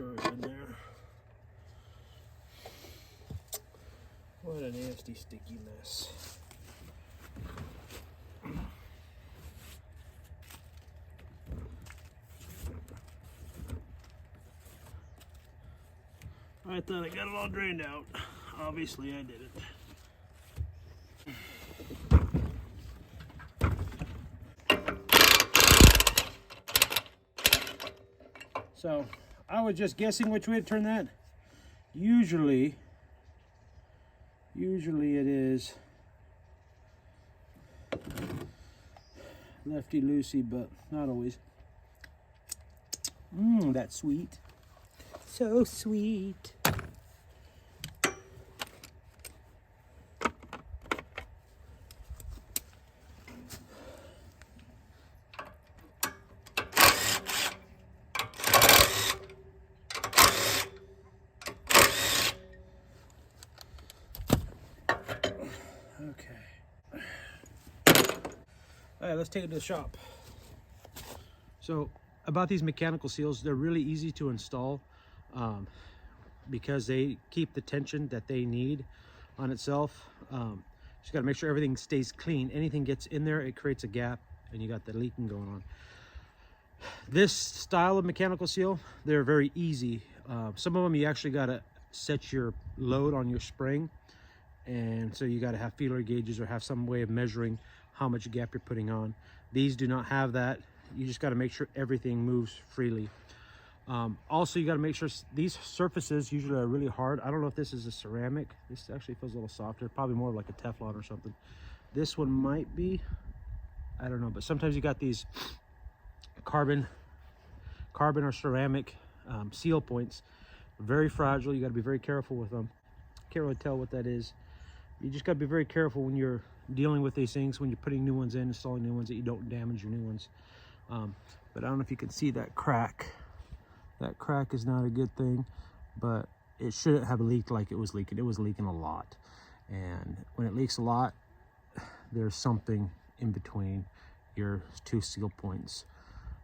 throw it in there. What a nasty sticky mess. I thought I got it all drained out. Obviously I didn't. So I was just guessing which way to turn that. Usually it is lefty loosey, but not always. That's sweet. So sweet. Okay. All right, let's take it to the shop. So about these mechanical seals, they're really easy to install because they keep the tension that they need on itself. Just got to make sure everything stays clean. Anything gets in there, it creates a gap, and you got the leaking going on. This style of mechanical seal, they're very easy. Some of them you actually got to set your load on your spring, and so you got to have feeler gauges or have some way of measuring how much gap you're putting on. These do not have that. You just got to make sure everything moves freely. Also, you got to make sure these surfaces usually are really hard. I don't know if this is a ceramic. This actually feels a little softer, probably more like a Teflon or something. This one might be, I don't know, but sometimes you got these carbon or ceramic seal points. Very fragile. You got to be very careful with them. Can't really tell what that is. You just got to be very careful when you're dealing with these things, when you're putting new ones in, installing new ones, that you don't damage your new ones. But I don't know if you can see that crack. That crack is not a good thing, but it shouldn't have leaked like it was leaking. It was leaking a lot. And when it leaks a lot, there's something in between your two seal points.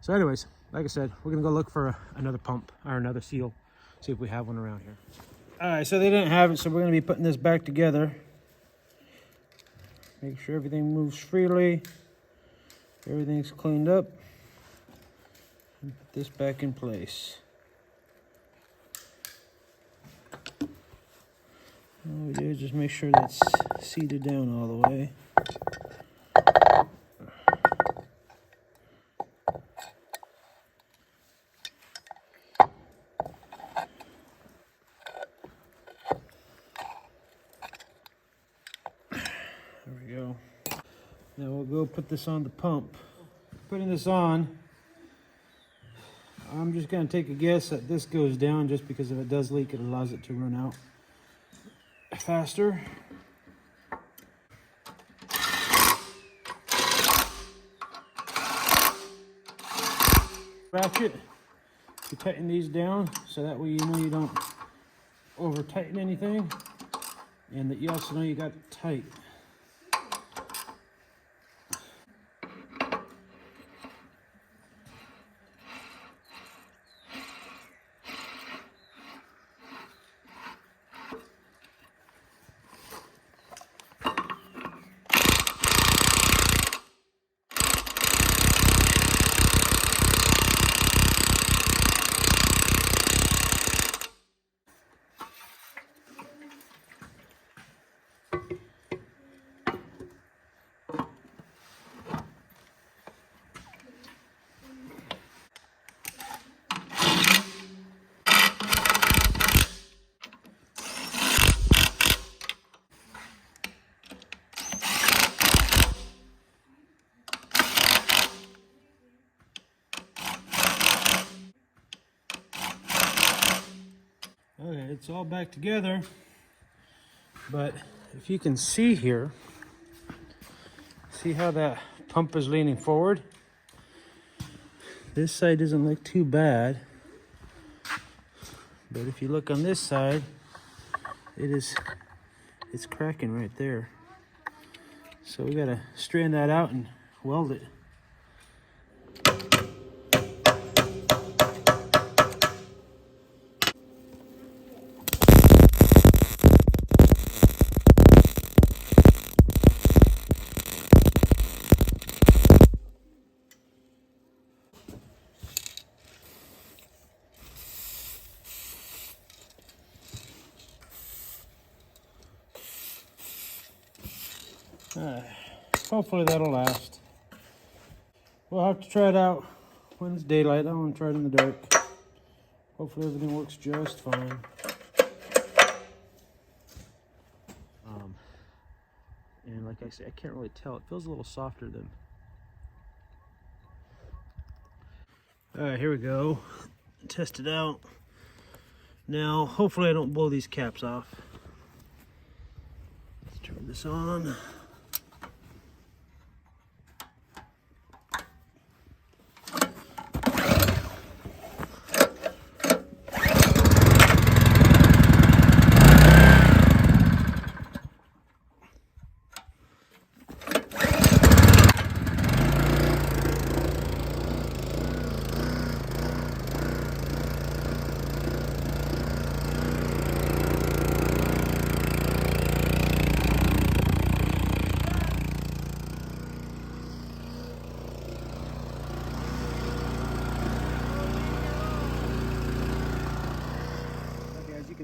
So anyways, like I said, we're gonna go look for another pump or another seal, see if we have one around here. All right, so they didn't have it, so we're gonna be putting this back together. Make sure everything moves freely, everything's cleaned up, and put this back in place. All we do is just make sure that's seated down all the way. There we go. Now we'll go put this on the pump. Putting this on, I'm just going to take a guess that this goes down, just because if it does leak, it allows it to run out faster. Ratchet to tighten these down, so that way you know you don't over tighten anything, and that you also know you got it tight. Okay, it's all back together, but if you can see here, see how that pump is leaning forward? This side doesn't look too bad, but if you look on this side, it's cracking right there. So we gotta straighten that out and weld it. Hopefully that'll last. We'll have to try it out when it's daylight. I don't want to try it in the dark. Hopefully everything works just fine. And like I said, I can't really tell. It feels a little softer than. All right, here we go. Test it out. Now, hopefully I don't blow these caps off. Let's turn this on.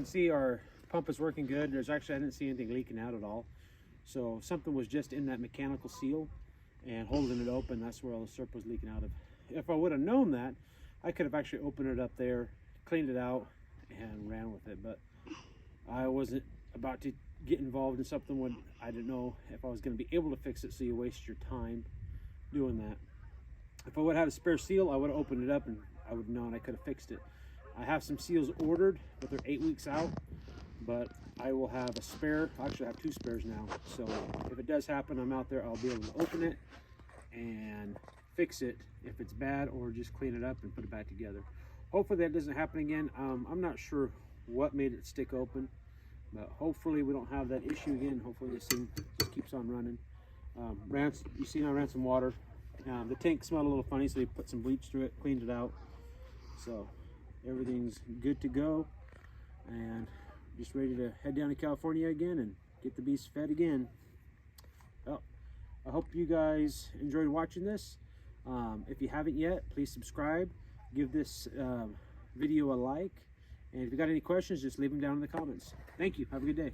See, our pump is working good. There's actually, I didn't see anything leaking out at all. So something was just in that mechanical seal and holding it open. That's where all the syrup was leaking out of. If I would have known that, I could have actually opened it up there, cleaned it out, and ran with it. But I wasn't about to get involved in something when I didn't know if I was going to be able to fix it, so you waste your time doing that. If I would have had a spare seal, I would have opened it up and I would have known I could have fixed it. I have some seals ordered, but they're 8 weeks out. But I will have a spare. I actually have 2 spares now. So if it does happen, I'm out there, I'll be able to open it and fix it if it's bad, or just clean it up and put it back together. Hopefully that doesn't happen again. I'm not sure what made it stick open, but hopefully we don't have that issue again. Hopefully this thing just keeps on running. You see, I ran some water. The tank smelled a little funny, so we put some bleach through it, cleaned it out. So everything's good to go, and just ready to head down to California again and get the beast fed again. Well, I hope you guys enjoyed watching this. If you haven't yet, please subscribe, give this video a like, and if you got any questions, just leave them down in the comments. Thank you. Have a good day.